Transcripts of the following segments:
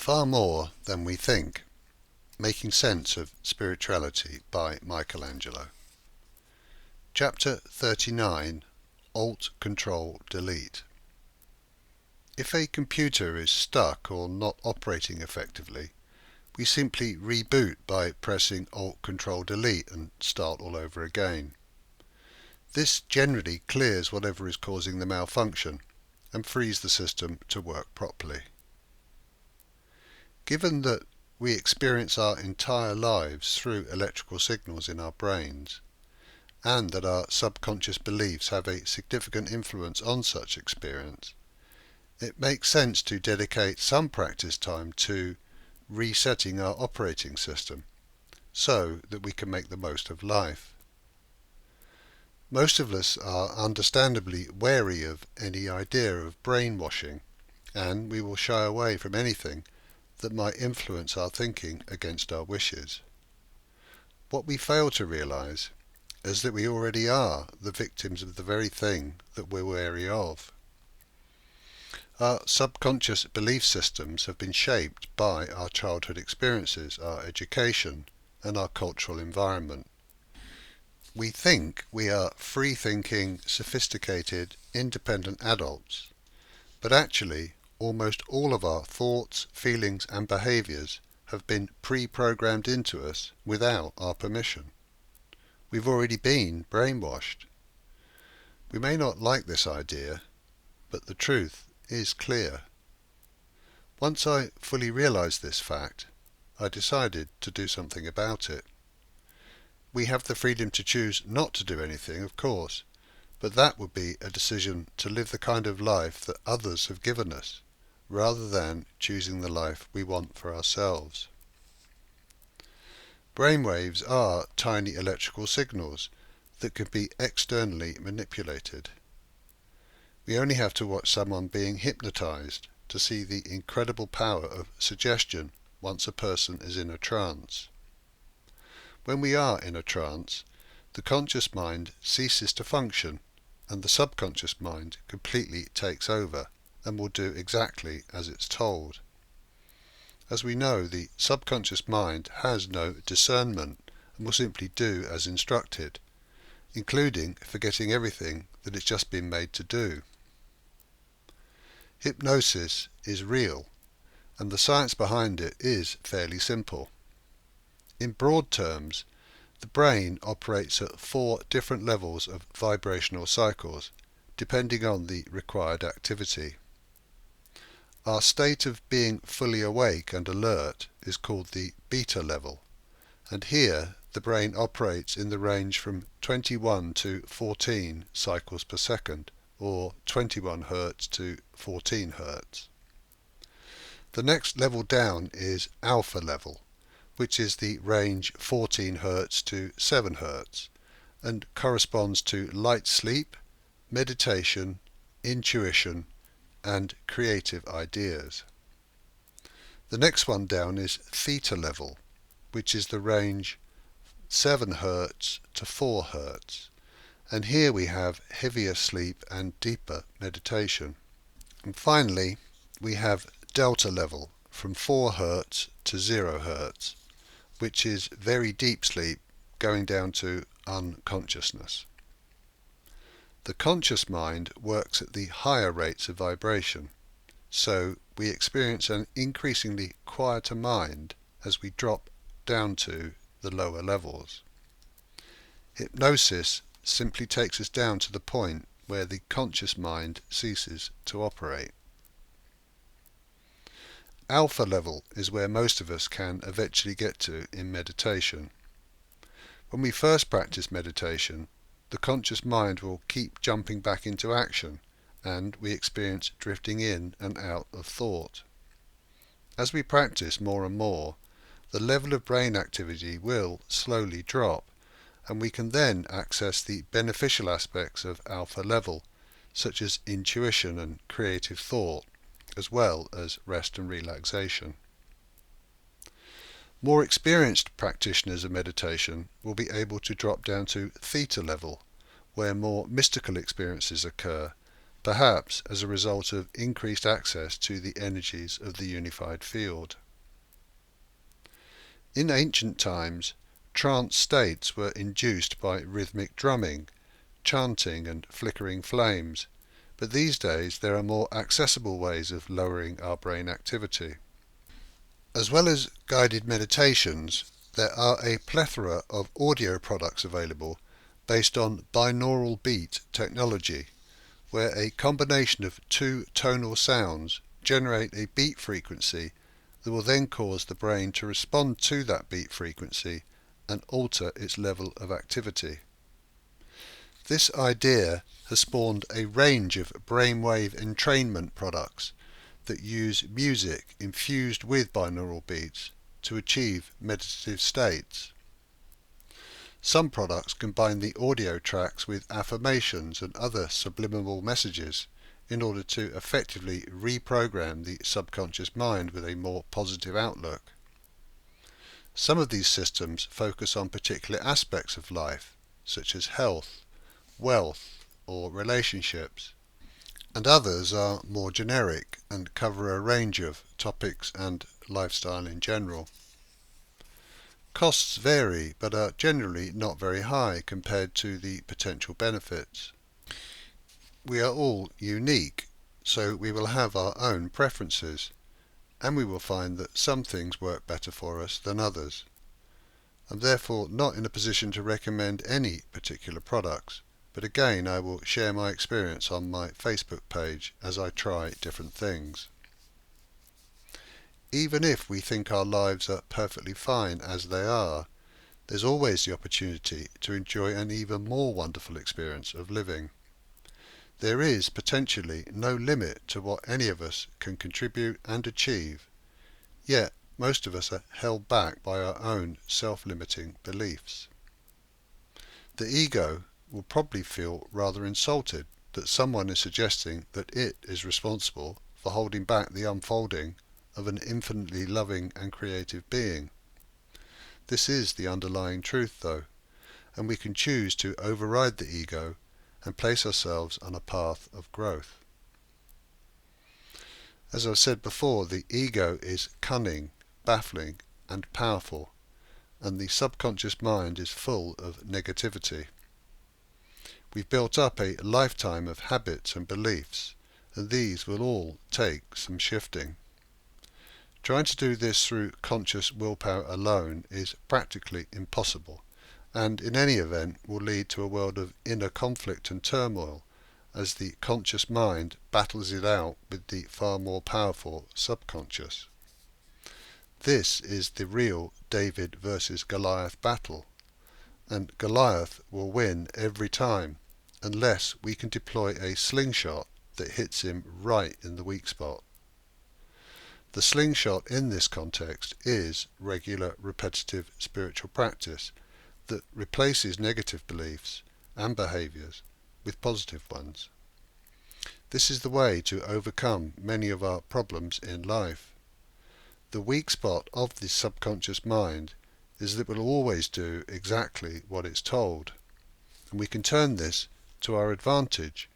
Far More Than We Think, Making Sense of Spirituality by Angelo. Chapter 39, Alt Control Delete. If a computer is stuck or not operating effectively, we simply reboot by pressing Alt Control Delete and start all over again. This generally clears whatever is causing the malfunction and frees the system to work properly. Given that we experience our entire lives through electrical signals in our brains, and that our subconscious beliefs have a significant influence on such experience, it makes sense to dedicate some practice time to resetting our operating system so that we can make the most of life. Most of us are understandably wary of any idea of brainwashing, and we will shy away from anything that might influence our thinking against our wishes. What we fail to realize is that we already are the victims of the very thing that we're wary of. Our subconscious belief systems have been shaped by our childhood experiences, our education, and our cultural environment. We think we are free-thinking, sophisticated, independent adults, but actually almost all of our thoughts, feelings and behaviours have been pre-programmed into us without our permission. We've already been brainwashed. We may not like this idea, but the truth is clear. Once I fully realised this fact, I decided to do something about it. We have the freedom to choose not to do anything, of course, but that would be a decision to live the kind of life that others have given us, rather than choosing the life we want for ourselves. Brainwaves are tiny electrical signals that can be externally manipulated. We only have to watch someone being hypnotized to see the incredible power of suggestion once a person is in a trance. When we are in a trance, the conscious mind ceases to function and the subconscious mind completely takes over and will do exactly as it's told. As we know, the subconscious mind has no discernment and will simply do as instructed, including forgetting everything that it's just been made to do. Hypnosis is real, and the science behind it is fairly simple. In broad terms, the brain operates at 4 different levels of vibrational cycles, depending on the required activity. Our state of being fully awake and alert is called the beta level, and here the brain operates in the range from 21 to 14 cycles per second, or 21 Hz to 14 Hz. The next level down is alpha level, which is the range 14 Hz to 7 Hz, and corresponds to light sleep, meditation, intuition, and creative ideas. The next one down is theta level, which is the range 7 Hz to 4 Hz, and here we have heavier sleep and deeper meditation. And finally, we have delta level from 4 Hz to 0 Hz, which is very deep sleep going down to unconsciousness. The conscious mind works at the higher rates of vibration, so we experience an increasingly quieter mind as we drop down to the lower levels. Hypnosis simply takes us down to the point where the conscious mind ceases to operate. Alpha level is where most of us can eventually get to in meditation. When we first practice meditation, the conscious mind will keep jumping back into action, and we experience drifting in and out of thought. As we practice more and more, the level of brain activity will slowly drop, and we can then access the beneficial aspects of alpha level, such as intuition and creative thought, as well as rest and relaxation. More experienced practitioners of meditation will be able to drop down to theta level, where more mystical experiences occur, perhaps as a result of increased access to the energies of the unified field. In ancient times, trance states were induced by rhythmic drumming, chanting and flickering flames, but these days there are more accessible ways of lowering our brain activity. As well as guided meditations, there are a plethora of audio products available based on binaural beat technology, where a combination of two tonal sounds generate a beat frequency that will then cause the brain to respond to that beat frequency and alter its level of activity. This idea has spawned a range of brainwave entrainment products that use music infused with binaural beats to achieve meditative states. Some products combine the audio tracks with affirmations and other subliminal messages in order to effectively reprogram the subconscious mind with a more positive outlook. Some of these systems focus on particular aspects of life, such as health, wealth, or relationships, and others are more generic and cover a range of topics and lifestyle in general. Costs vary, but are generally not very high compared to the potential benefits. We are all unique, so we will have our own preferences, and we will find that some things work better for us than others. I'm therefore not in a position to recommend any particular products, but again I will share my experience on my Facebook page as I try different things. Even if we think our lives are perfectly fine as they are, there's always the opportunity to enjoy an even more wonderful experience of living. There is potentially no limit to what any of us can contribute and achieve, yet most of us are held back by our own self-limiting beliefs. The ego will probably feel rather insulted that someone is suggesting that it is responsible for holding back the unfolding of an infinitely loving and creative being. This is the underlying truth, though, and we can choose to override the ego and place ourselves on a path of growth. As I've said before, the ego is cunning, baffling, and powerful, and the subconscious mind is full of negativity. We've built up a lifetime of habits and beliefs, and these will all take some shifting. Trying to do this through conscious willpower alone is practically impossible, and in any event will lead to a world of inner conflict and turmoil as the conscious mind battles it out with the far more powerful subconscious. This is the real David versus Goliath battle, and Goliath will win every time unless we can deploy a slingshot that hits him right in the weak spot. The slingshot in this context is regular repetitive spiritual practice that replaces negative beliefs and behaviours with positive ones. This is the way to overcome many of our problems in life. The weak spot of the subconscious mind is that it will always do exactly what it's told, and we can turn this to our advantage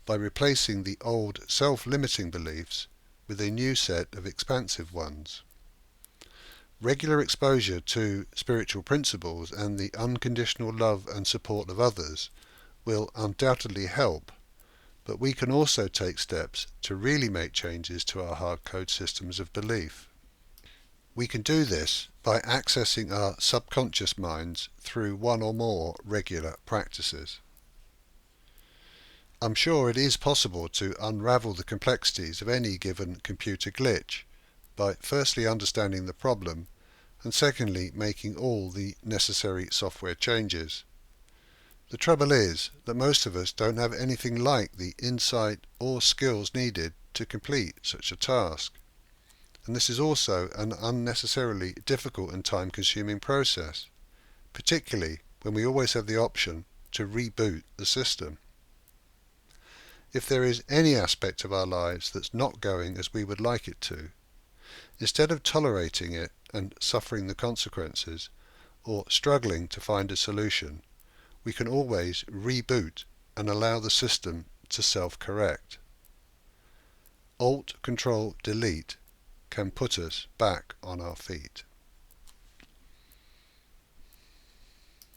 by replacing the old self-limiting beliefs with a new set of expansive ones. Regular exposure to spiritual principles and the unconditional love and support of others will undoubtedly help, but we can also take steps to really make changes to our hard-code systems of belief. We can do this by accessing our subconscious minds through one or more regular practices. I'm sure it is possible to unravel the complexities of any given computer glitch by firstly understanding the problem and secondly making all the necessary software changes. The trouble is that most of us don't have anything like the insight or skills needed to complete such a task. And this is also an unnecessarily difficult and time-consuming process, particularly when we always have the option to reboot the system. If there is any aspect of our lives that's not going as we would like it to, instead of tolerating it and suffering the consequences, or struggling to find a solution, we can always reboot and allow the system to self-correct. Alt Control Delete can put us back on our feet.